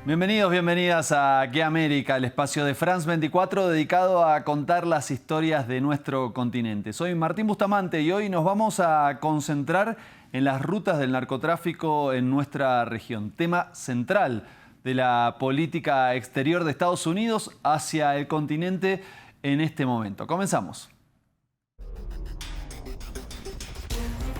Bienvenidos, bienvenidas a Aquí América, el espacio de France 24 dedicado a contar las historias de nuestro continente. Soy Martín Bustamante y hoy nos vamos a concentrar en las rutas del narcotráfico en nuestra región, tema central de la política exterior de Estados Unidos hacia el continente en este momento. Comenzamos.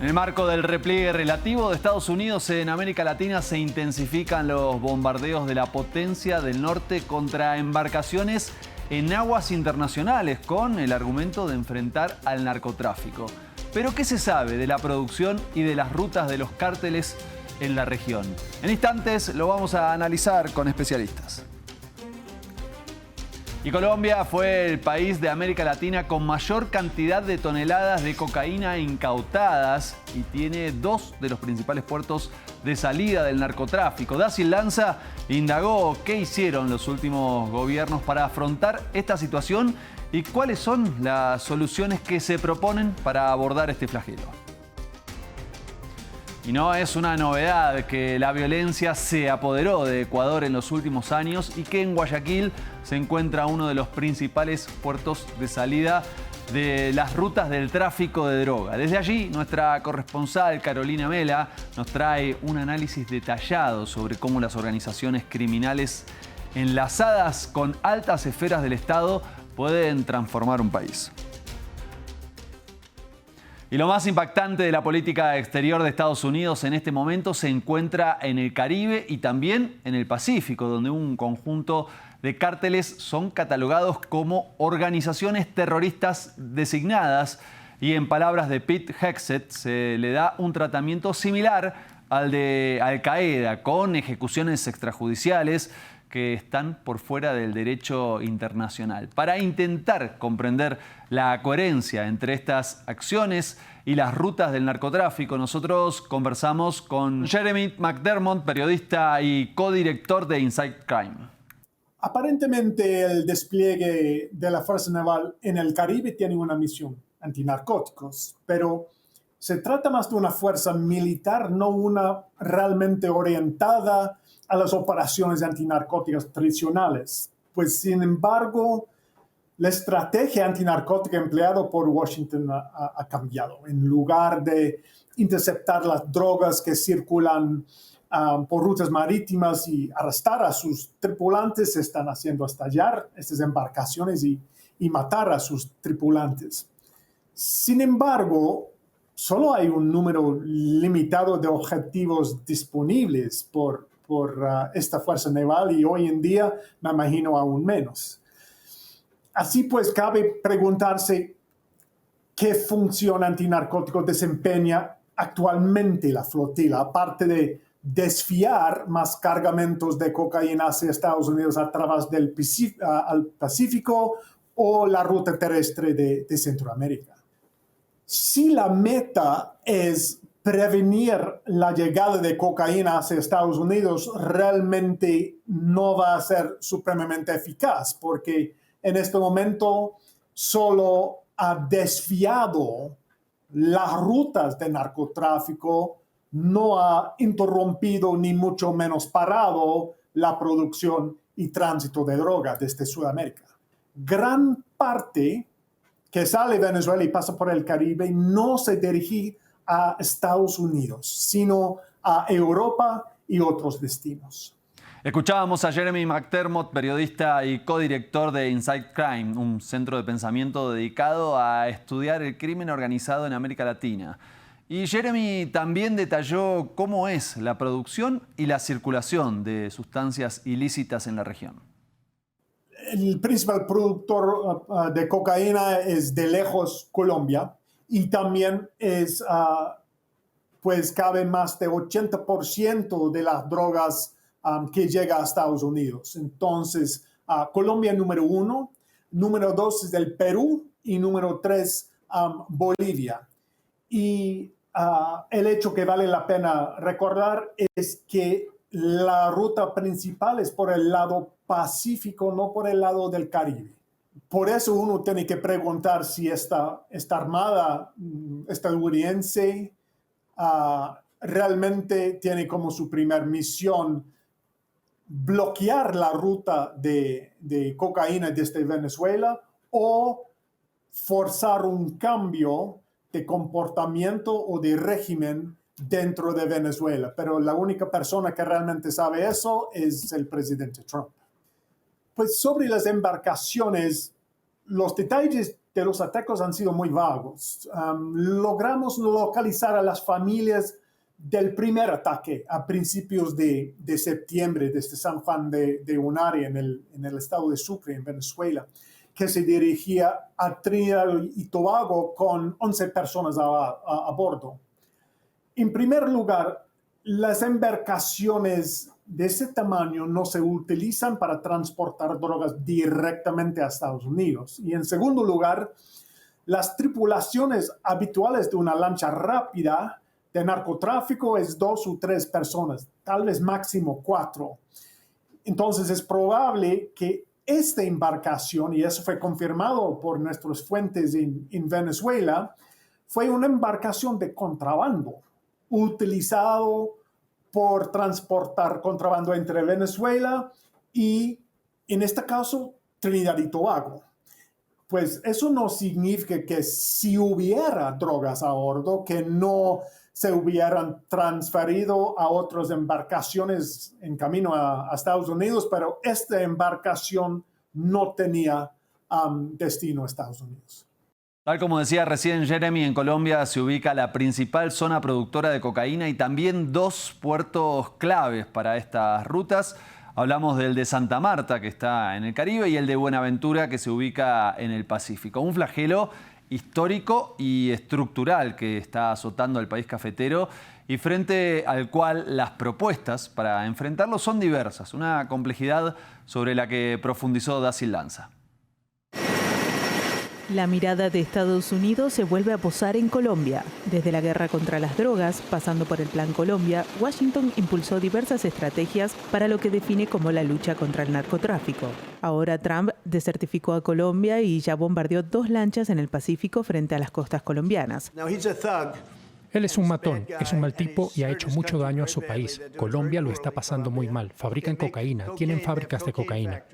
En el marco del repliegue relativo de Estados Unidos en América Latina se intensifican los bombardeos de la potencia del norte contra embarcaciones en aguas internacionales con el argumento de enfrentar al narcotráfico. Pero ¿qué se sabe de la producción y de las rutas de los cárteles en la región? En instantes lo vamos a analizar con especialistas. Y Colombia fue el país de América Latina con mayor cantidad de toneladas de cocaína incautadas y tiene dos de los principales puertos de salida del narcotráfico. Dacil Lanza indagó qué hicieron los últimos gobiernos para afrontar esta situación y cuáles son las soluciones que se proponen para abordar este flagelo. Y no es una novedad que la violencia se apoderó de Ecuador en los últimos años y que en Guayaquil se encuentra uno de los principales puertos de salida de las rutas del tráfico de droga. Desde allí, nuestra corresponsal Carolina Mela nos trae un análisis detallado sobre cómo las organizaciones criminales enlazadas con altas esferas del Estado pueden transformar un país. Y lo más impactante de la política exterior de Estados Unidos en este momento se encuentra en el Caribe y también en el Pacífico, donde un conjunto de cárteles son catalogados como organizaciones terroristas designadas y en palabras de Pete Hegseth se le da un tratamiento similar al de Al-Qaeda, con ejecuciones extrajudiciales que están por fuera del derecho internacional. Para intentar comprender la coherencia entre estas acciones y las rutas del narcotráfico, nosotros conversamos con Jeremy McDermott, periodista y codirector de Inside Crime. Aparentemente, el despliegue de la Fuerza Naval en el Caribe tiene una misión antinarcóticos, pero se trata más de una fuerza militar, no una realmente orientada a las operaciones antinarcóticas tradicionales. Pues, sin embargo, la estrategia antinarcótica empleada por Washington ha cambiado. En lugar de interceptar las drogas que circulan por rutas marítimas y arrestar a sus tripulantes, se están haciendo estallar estas embarcaciones y matar a sus tripulantes. Sin embargo, solo hay un número limitado de objetivos disponibles por esta fuerza naval y hoy en día me imagino aún menos. Así pues, cabe preguntarse qué función antinarcótico desempeña actualmente la flotila, aparte de desviar más cargamentos de cocaína hacia Estados Unidos a través del Pacífico o la ruta terrestre de Centroamérica. Si la meta es prevenir la llegada de cocaína hacia Estados Unidos, realmente no va a ser supremamente eficaz, porque en este momento solo ha desviado las rutas de narcotráfico, no ha interrumpido ni mucho menos parado la producción y tránsito de drogas desde Sudamérica. Gran parte que sale de Venezuela y pasa por el Caribe no se dirige a Estados Unidos, sino a Europa y otros destinos. Escuchábamos a Jeremy McDermott, periodista y codirector de Inside Crime, un centro de pensamiento dedicado a estudiar el crimen organizado en América Latina. Y Jeremy también detalló cómo es la producción y la circulación de sustancias ilícitas en la región. El principal productor de cocaína es de lejos Colombia y también es, pues cabe más de 80% de las drogas que llega a Estados Unidos. Entonces, Colombia número 1, número 2 es el Perú y número 3 Bolivia. Y el hecho que vale la pena recordar es que la ruta principal es por el lado Pacífico, no por el lado del Caribe. Por eso uno tiene que preguntar si esta armada bloquear la ruta de cocaína desde Venezuela o forzar un cambio de comportamiento o de régimen dentro de Venezuela. Pero la única persona que realmente sabe eso es el presidente Trump. Pues sobre las embarcaciones, los detalles de los ataques han sido muy vagos. Logramos localizar a las familias del primer ataque a principios de septiembre desde San Juan de Unare en el estado de Sucre, en Venezuela, que se dirigía a Trinidad y Tobago con 11 personas a bordo. En primer lugar, las embarcaciones de ese tamaño no se utilizan para transportar drogas directamente a Estados Unidos. Y en segundo lugar, las tripulaciones habituales de una lancha rápida de narcotráfico es 2 o 3 personas, tal vez máximo 4. Entonces es probable que esta embarcación, y eso fue confirmado por nuestras fuentes en Venezuela, fue una embarcación de contrabando, utilizado por transportar contrabando entre Venezuela y, en este caso, Trinidad y Tobago. Pues eso no significa que si hubiera drogas a bordo, que no se hubieran transferido a otras embarcaciones en camino a Estados Unidos, pero esta embarcación no tenía destino a Estados Unidos. Tal como decía recién Jeremy, en Colombia se ubica la principal zona productora de cocaína y también 2 puertos claves para estas rutas. Hablamos del de Santa Marta, que está en el Caribe, y el de Buenaventura, que se ubica en el Pacífico. Un flagelo histórico y estructural que está azotando al país cafetero y frente al cual las propuestas para enfrentarlo son diversas. Una complejidad sobre la que profundizó Dacil Lanza. La mirada de Estados Unidos se vuelve a posar en Colombia. Desde la guerra contra las drogas, pasando por el Plan Colombia, Washington impulsó diversas estrategias para lo que define como la lucha contra el narcotráfico. Ahora Trump desertificó a Colombia y ya bombardeó 2 lanchas en el Pacífico frente a las costas colombianas. Él es un matón, es un mal tipo y ha hecho mucho daño a su país. Colombia lo está pasando muy mal. Fabrican cocaína, tienen fábricas de cocaína.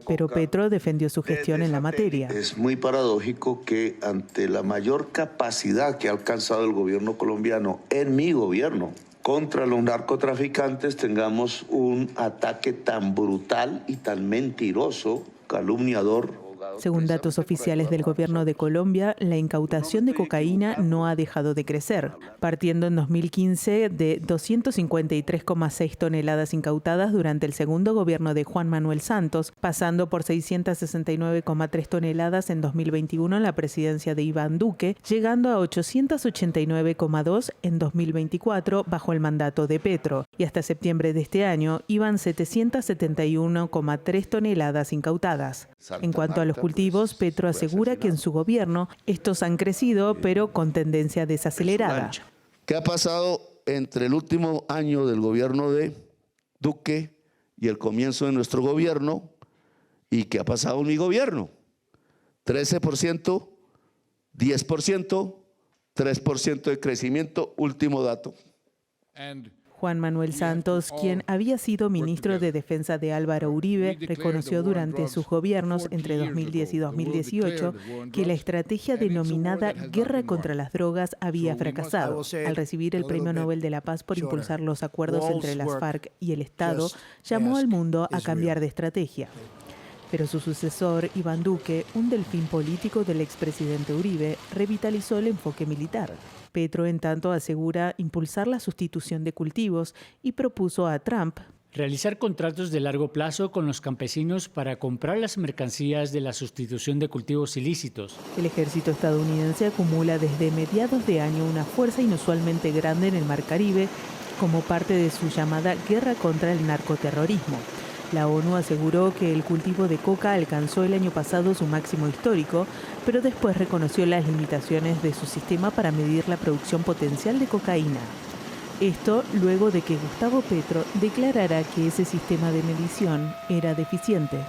Pero Petro defendió su gestión en la materia. Es muy paradójico que ante la mayor capacidad que ha alcanzado el gobierno colombiano en mi gobierno contra los narcotraficantes tengamos un ataque tan brutal y tan mentiroso, calumniador. Según datos oficiales del gobierno de Colombia, la incautación de cocaína no ha dejado de crecer, partiendo en 2015 de 253,6 toneladas incautadas durante el segundo gobierno de Juan Manuel Santos, pasando por 669,3 toneladas en 2021 en la presidencia de Iván Duque, llegando a 889,2 en 2024 bajo el mandato de Petro, y hasta septiembre de este año iban 771,3 toneladas incautadas. En cuanto a los cultivos, Petro asegura que en su gobierno estos han crecido, pero con tendencia desacelerada. ¿Qué ha pasado entre el último año del gobierno de Duque y el comienzo de nuestro gobierno? ¿Y qué ha pasado en mi gobierno? 13%, 10%, 3% de crecimiento, último dato. Juan Manuel Santos, quien había sido ministro de Defensa de Álvaro Uribe, reconoció durante sus gobiernos entre 2010 y 2018 que la estrategia denominada Guerra contra las Drogas había fracasado. Al recibir el Premio Nobel de la Paz por impulsar los acuerdos entre las FARC y el Estado, llamó al mundo a cambiar de estrategia. Pero su sucesor, Iván Duque, un delfín político del expresidente Uribe, revitalizó el enfoque militar. Petro, en tanto, asegura impulsar la sustitución de cultivos y propuso a Trump realizar contratos de largo plazo con los campesinos para comprar las mercancías de la sustitución de cultivos ilícitos. El ejército estadounidense acumula desde mediados de año una fuerza inusualmente grande en el Mar Caribe como parte de su llamada guerra contra el narcoterrorismo. La ONU aseguró que el cultivo de coca alcanzó el año pasado su máximo histórico, pero después reconoció las limitaciones de su sistema para medir la producción potencial de cocaína. Esto luego de que Gustavo Petro declarara que ese sistema de medición era deficiente.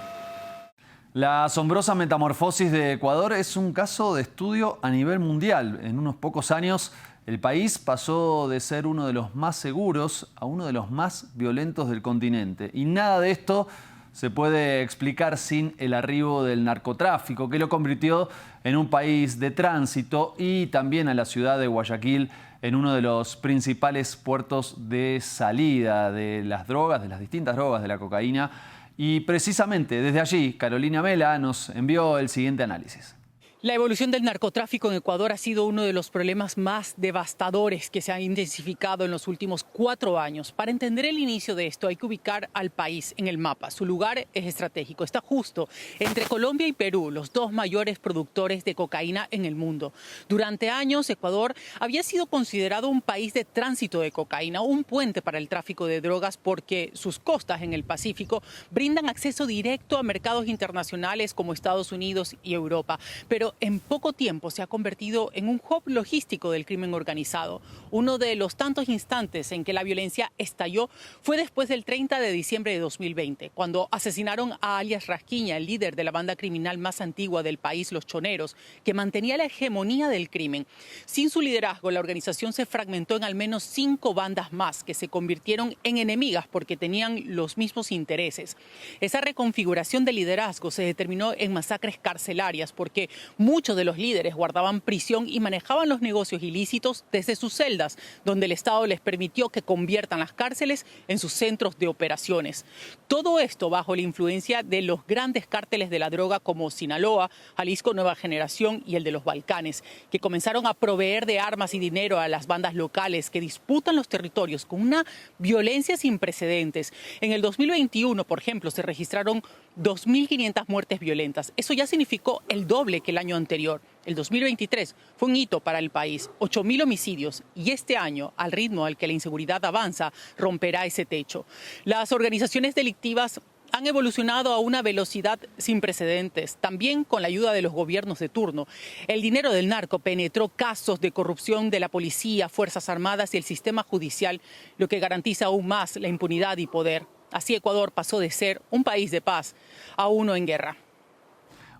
La asombrosa metamorfosis de Ecuador es un caso de estudio a nivel mundial. En unos pocos años, el país pasó de ser uno de los más seguros a uno de los más violentos del continente. Y nada de esto se puede explicar sin el arribo del narcotráfico, que lo convirtió en un país de tránsito, y también a la ciudad de Guayaquil en uno de los principales puertos de salida de las drogas, de las distintas drogas, de la cocaína. Y precisamente desde allí, Carolina Mela nos envió el siguiente análisis. La evolución del narcotráfico en Ecuador ha sido uno de los problemas más devastadores que se han intensificado en los últimos 4 años. Para entender el inicio de esto hay que ubicar al país en el mapa. Su lugar es estratégico. Está justo entre Colombia y Perú, los 2 mayores productores de cocaína en el mundo. Durante años, Ecuador había sido considerado un país de tránsito de cocaína, un puente para el tráfico de drogas, porque sus costas en el Pacífico brindan acceso directo a mercados internacionales como Estados Unidos y Europa. Pero en poco tiempo se ha convertido en un hub logístico del crimen organizado. Uno de los tantos instantes en que la violencia estalló fue después del 30 de diciembre de 2020, cuando asesinaron a alias Rasquiña, el líder de la banda criminal más antigua del país, Los Choneros, que mantenía la hegemonía del crimen. Sin su liderazgo, la organización se fragmentó en al menos 5 bandas más, que se convirtieron en enemigas porque tenían los mismos intereses. Esa reconfiguración de liderazgo se determinó en masacres carcelarias, porque muchos de los líderes guardaban prisión y manejaban los negocios ilícitos desde sus celdas, donde el Estado les permitió que conviertan las cárceles en sus centros de operaciones. Todo esto bajo la influencia de los grandes cárteles de la droga como Sinaloa, Jalisco Nueva Generación y el de los Balcanes, que comenzaron a proveer de armas y dinero a las bandas locales que disputan los territorios con una violencia sin precedentes. En el 2021, por ejemplo, se registraron 2.500 muertes violentas. Eso ya significó el doble que el año anterior. El 2023 fue un hito para el país, 8.000 homicidios, y este año, al ritmo al que la inseguridad avanza, romperá ese techo. Las organizaciones delictivas han evolucionado a una velocidad sin precedentes, también con la ayuda de los gobiernos de turno. El dinero del narco penetró casos de corrupción de la policía, Fuerzas Armadas y el sistema judicial, lo que garantiza aún más la impunidad y poder. Así Ecuador pasó de ser un país de paz a uno en guerra.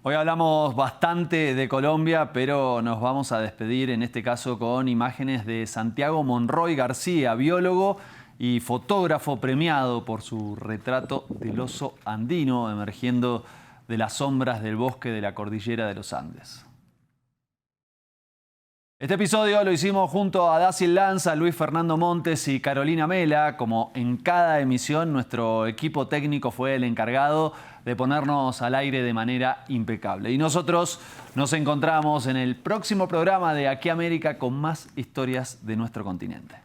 Hoy hablamos bastante de Colombia, pero nos vamos a despedir en este caso con imágenes de Santiago Monroy García, biólogo y fotógrafo premiado por su retrato del oso andino emergiendo de las sombras del bosque de la cordillera de los Andes. Este episodio lo hicimos junto a Dacil Lanza, Luis Fernando Montes y Carolina Mela. Como en cada emisión, nuestro equipo técnico fue el encargado de ponernos al aire de manera impecable. Y nosotros nos encontramos en el próximo programa de Aquí América con más historias de nuestro continente.